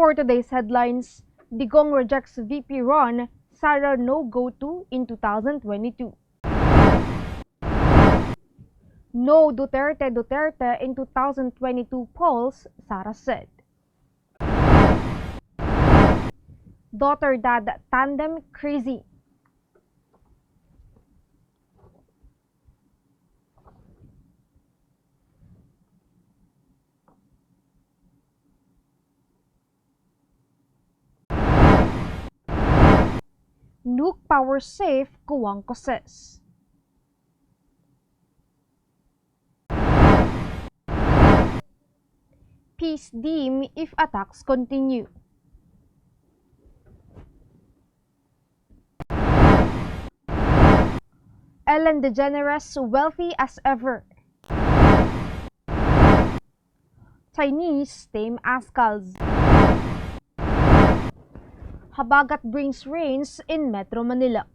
For today's headlines, Digong rejects VP run, Sara no-go to in 2022. No Duterte-Duterte in 2022 polls, Sara said. Daughter-dad tandem crazy. Nuke power safe, Cojuangco says. Peace dim if attacks continue. Ellen DeGeneres wealthy as ever. Chinese tame Azkals. Habagat brings rains in Metro Manila.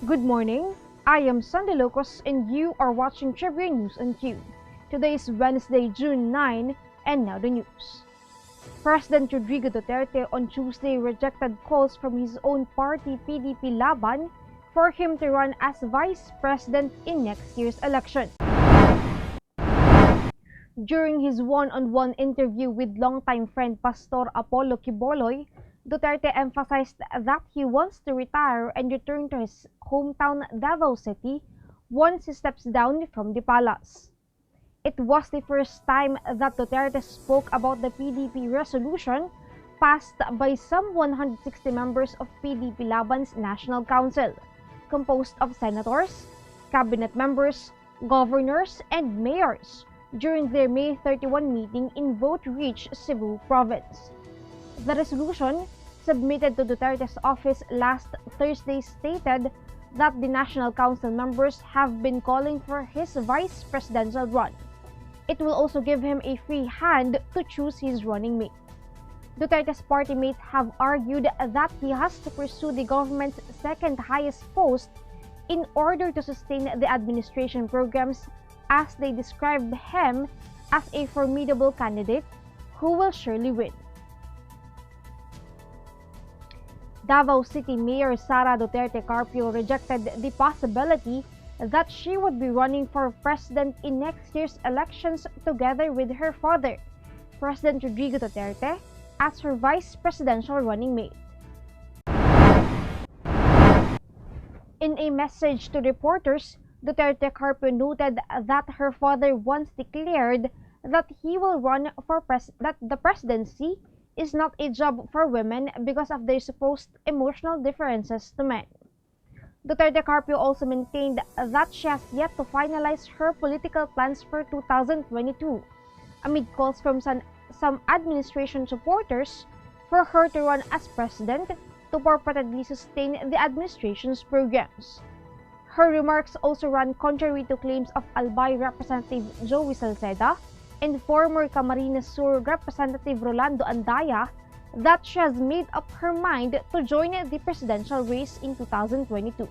Good morning, I am Sandy Locos and you are watching Tribune News on Q. Today is Wednesday, June 9, and now the news. President Rodrigo Duterte on Tuesday rejected calls from his own party PDP Laban for him to run as vice president in next year's election. During his one-on-one interview with longtime friend Pastor Apollo Quiboloy, Duterte emphasized that he wants to retire and return to his hometown Davao City once he steps down from the palace. It was the first time that Duterte spoke about the PDP resolution passed by some 160 members of PDP Laban's National Council, composed of senators, cabinet members, governors, and mayors, during their May 31 meeting in Vote-Rich, Cebu Province. The resolution, submitted to Duterte's office last Thursday, stated that the National Council members have been calling for his vice presidential run. It will also give him a free hand to choose his running mate. Duterte's party mates have argued that he has to pursue the government's second highest post in order to sustain the administration programs, as they described him as a formidable candidate who will surely win. Davao City Mayor Sara Duterte-Carpio rejected the possibility that she would be running for president in next year's elections together with her father, President Rodrigo Duterte, as her vice presidential running mate. In a message to reporters, Duterte-Carpio noted that her father once declared that he will run for that the presidency is not a job for women because of their supposed emotional differences to men. Duterte-Carpio also maintained that she has yet to finalize her political plans for 2022, amid calls from some administration supporters for her to run as president to purportedly sustain the administration's programs. Her remarks also ran contrary to claims of Albay Representative Joey Salceda and former Camarines Sur Representative Rolando Andaya that she has made up her mind to join the presidential race in 2022.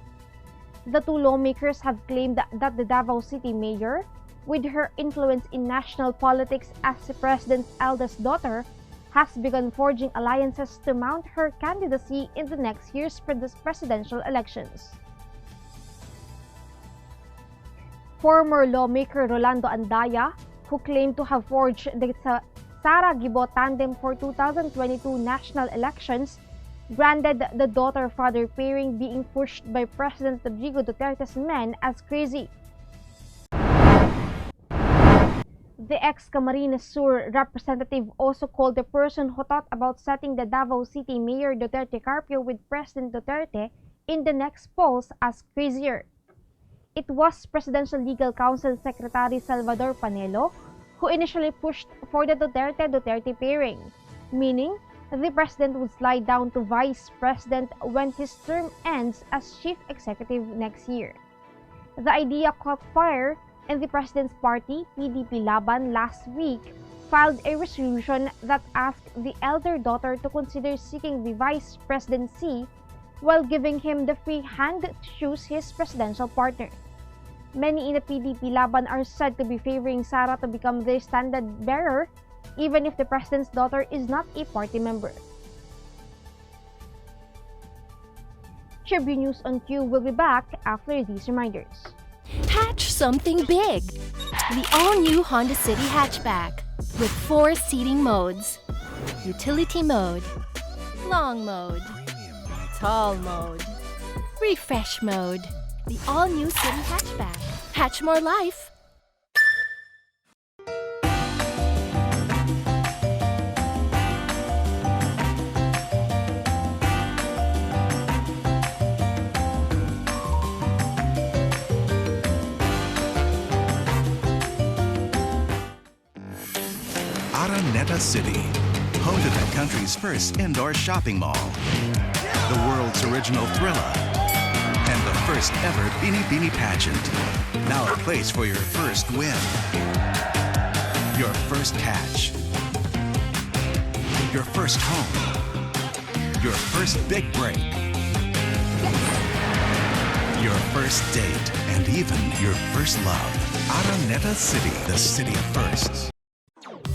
The two lawmakers have claimed that the Davao City mayor, with her influence in national politics as the president's eldest daughter, has begun forging alliances to mount her candidacy in the next year's presidential elections. Former lawmaker Rolando Andaya, who claimed to have forged the Sara Gibo tandem for 2022 national elections, branded the daughter-father pairing being pushed by President Rodrigo Duterte's men as crazy. The ex-Camarines Sur representative also called the person who thought about setting the Davao City Mayor Duterte-Carpio with President Duterte in the next polls as crazier. It was Presidential Legal Counsel Secretary Salvador Panelo who initially pushed for the Duterte-Duterte pairing, meaning the president would slide down to vice president when his term ends as chief executive next year. The idea caught fire, and the president's party, PDP Laban, last week filed a resolution that asked the elder daughter to consider seeking the vice presidency while giving him the free hand to choose his presidential partner. Many in the PDP laban are said to be favoring Sara to become their standard bearer, even if the president's daughter is not a party member. Tribune News on Q will be back after these reminders. Hatch something big! The all-new Honda City hatchback with 4 seating modes. Utility mode, long mode, tall mode, refresh mode. The all-new City hatchback. Hatch more life! Araneta City, home to the country's first indoor shopping mall, the world's original Thrilla, and the first ever Bini Bini pageant. Now a place for your first win, your first hatch, your first home, your first big break, your first date, and even your first love. Araneta City, the city of firsts.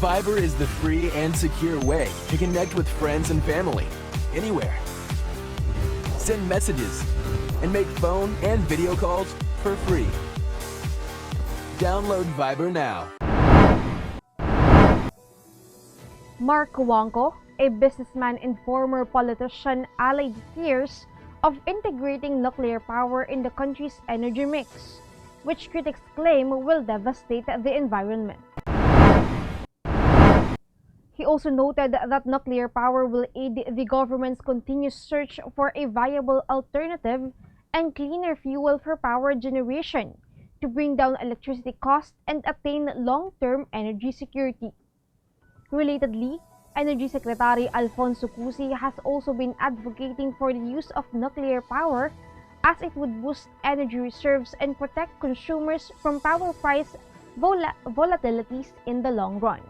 Viber is the free and secure way to connect with friends and family, anywhere. Send messages and make phone and video calls for free. Download Viber now. Cojuangco, a businessman and former politician, allayed fears of integrating nuclear power in the country's energy mix, which critics claim will devastate the environment. He also noted that nuclear power will aid the government's continuous search for a viable alternative and cleaner fuel for power generation to bring down electricity costs and attain long-term energy security. Relatedly, Energy Secretary Alfonso Cusi has also been advocating for the use of nuclear power as it would boost energy reserves and protect consumers from power price volatilities in the long run.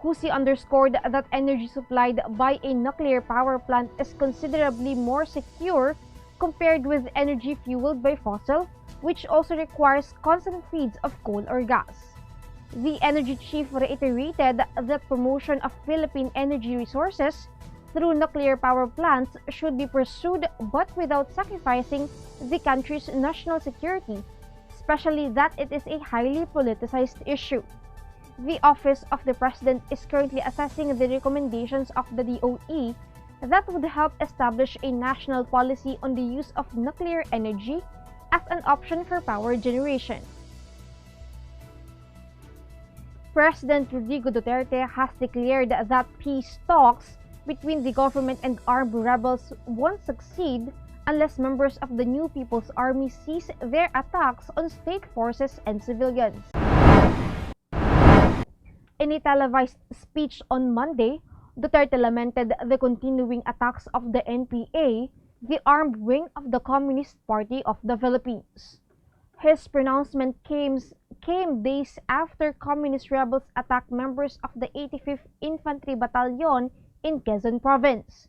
Cusi underscored that energy supplied by a nuclear power plant is considerably more secure compared with energy fueled by fossil, which also requires constant feeds of coal or gas. The energy chief reiterated that promotion of Philippine energy resources through nuclear power plants should be pursued but without sacrificing the country's national security, especially that it is a highly politicized issue. The Office of the President is currently assessing the recommendations of the DOE that would help establish a national policy on the use of nuclear energy as an option for power generation. President Rodrigo Duterte has declared that peace talks between the government and armed rebels won't succeed unless members of the New People's Army cease their attacks on state forces and civilians. In a televised speech on Monday, Duterte lamented the continuing attacks of the NPA, the armed wing of the Communist Party of the Philippines. His pronouncement came days after communist rebels attacked members of the 85th Infantry Battalion in Quezon Province.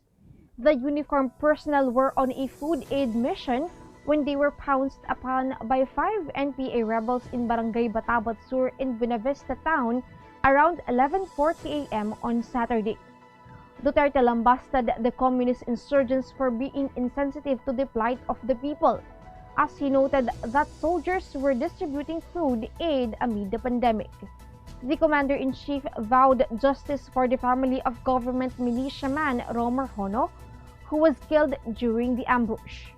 The uniformed personnel were on a food aid mission when they were pounced upon by 5 NPA rebels in Barangay Batabat Sur in Buenavista Town around 11:40 a.m. on Saturday. Duterte lambasted the communist insurgents for being insensitive to the plight of the people, as he noted that soldiers were distributing food aid amid the pandemic. The commander-in-chief vowed justice for the family of government militiaman Romer Hono, who was killed during the ambush.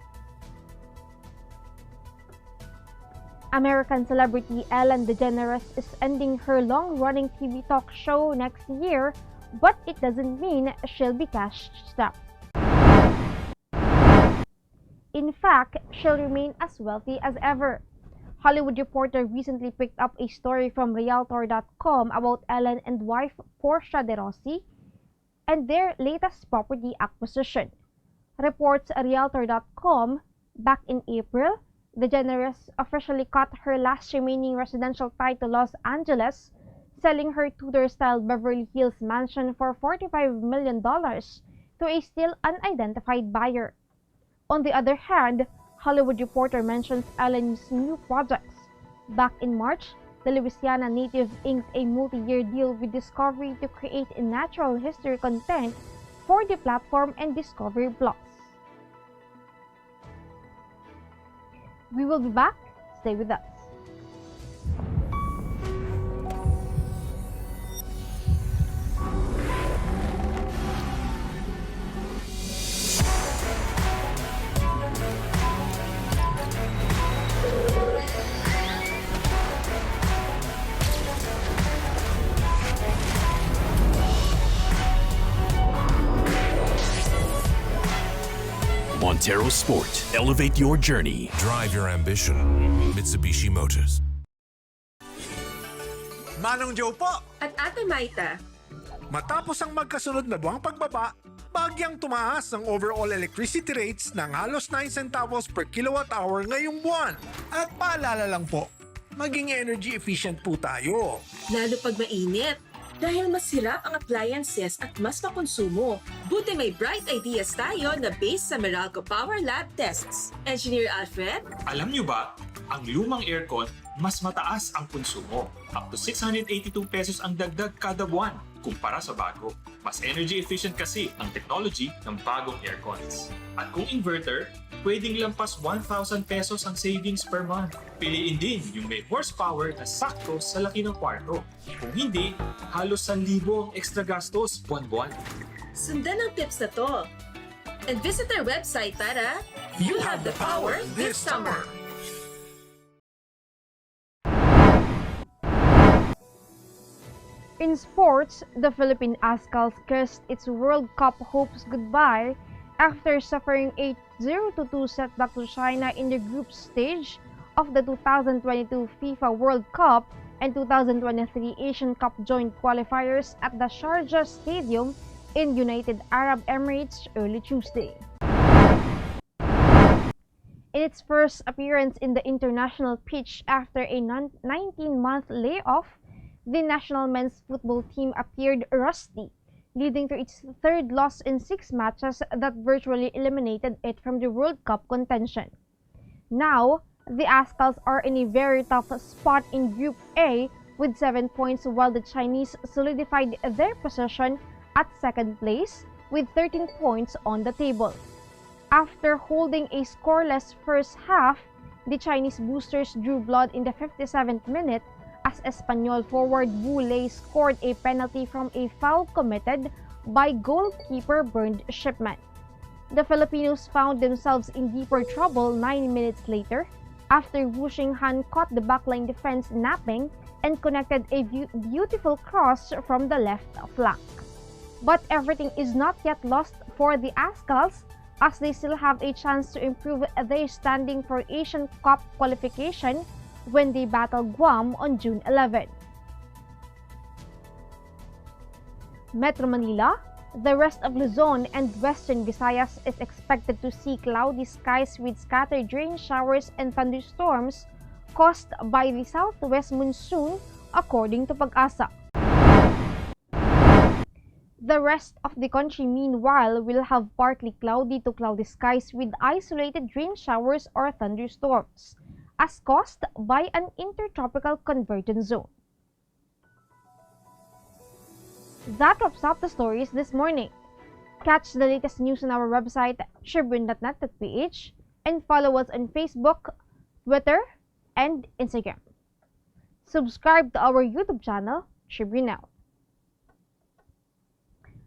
American celebrity Ellen DeGeneres is ending her long-running TV talk show next year, but it doesn't mean she'll be cash-strapped. In fact, she'll remain as wealthy as ever. Hollywood Reporter recently picked up a story from Realtor.com about Ellen and wife Portia de Rossi and their latest property acquisition. Reports Realtor.com, back in April, DeGeneres officially cut her last remaining residential tie to Los Angeles, selling her Tudor-style Beverly Hills mansion for $45 million to a still unidentified buyer. On the other hand, Hollywood Reporter mentions Ellen's new projects, Back in March, the Louisiana native inked a multi-year deal with Discovery to create natural history content for the platform and Discovery Plus. We will be back. Stay with us. Montero Sport. Elevate your journey. Drive your ambition. Mitsubishi Motors. Manong Joe po! At Ate Maita, Matapos ang magkasunod na buwang pagbaba, bagyang tumaas ang overall electricity rates ng halos 9 centavos per kilowatt hour ngayong buwan. At paalala lang po, maging energy efficient po tayo. lalo pag mainit. Dahil mas hirap ang appliances at mas makonsumo. Buti may bright ideas tayo na based sa Meralco Power Lab tests. Engineer Alfred? Alam nyo ba, ang lumang aircon, mas mataas ang konsumo. Up to 682 pesos ang dagdag kada buwan kumpara sa bago. Mas energy efficient kasi ang technology ng bagong aircons. At kung inverter, pwedeng lampas 1,000 pesos ang savings per month. Piliin din yung may horsepower na sakto sa laki ng kwarto. Kung hindi, halos 1,000 ang extra gastos buwan-buwan. Sundan ang tips na to. And visit our website para you have the power this summer. In sports, the Philippine Azkals kissed its World Cup hopes goodbye after suffering a 0-2 setback to China in the group stage of the 2022 FIFA World Cup and 2023 Asian Cup joint qualifiers at the Sharjah Stadium in United Arab Emirates early Tuesday. In its first appearance in the international pitch after a 19-month layoff, the national men's football team appeared rusty, leading to its third loss in 6 matches that virtually eliminated it from the World Cup contention. Now, the Azkals are in a very tough spot in Group A with 7 points, while the Chinese solidified their position at second place with 13 points on the table. After holding a scoreless first half, the Chinese boosters drew blood in the 57th minute as Espanyol forward Wu Lei scored a penalty from a foul committed by goalkeeper Bernd Shipman. The Filipinos found themselves in deeper trouble 9 minutes later after Wu Xinghan caught the backline defense napping and connected a beautiful cross from the left flank. But everything is not yet lost for the Azkals, as they still have a chance to improve their standing for Asian Cup qualification when they battle Guam on June 11. Metro Manila, the rest of Luzon and Western Visayas is expected to see cloudy skies with scattered rain showers and thunderstorms caused by the southwest monsoon, according to Pag-asa. The rest of the country, meanwhile, will have partly cloudy to cloudy skies with isolated rain showers or thunderstorms, as caused by an intertropical convergence zone. That wraps up the stories this morning. Catch the latest news on our website, tribune.net.ph, and follow us on Facebook, Twitter, and Instagram. Subscribe to our YouTube channel, Tribune Now.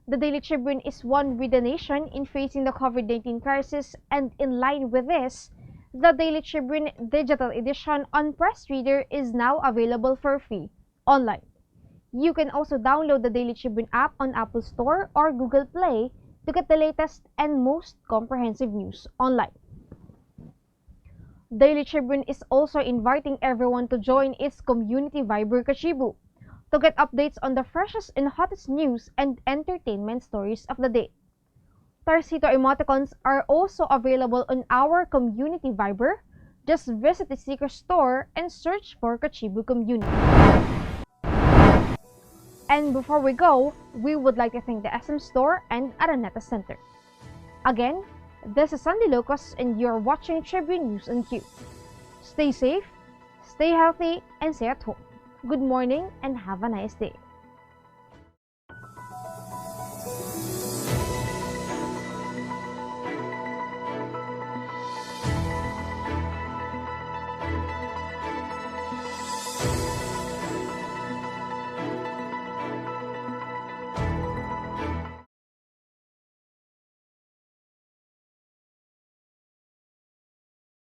The Daily Tribune is one with the nation in facing the COVID-19 crisis, and in line with this, the Daily Tribune digital edition on Press Reader is now available for free online. You can also download the Daily Tribune app on Apple Store or Google Play to get the latest and most comprehensive news online. Daily Tribune is also inviting everyone to join its community Viber Kashibu to get updates on the freshest and hottest news and entertainment stories of the day. Tarsito emoticons are also available on our community Viber. Just visit the Seeker store and search for Kachibu Community. And before we go, we would like to thank the SM Store and Araneta Center. Again, this is Sandy Locos and you're watching Tribune News on Q. Stay safe, Stay healthy and stay at home. Good morning and have a nice day.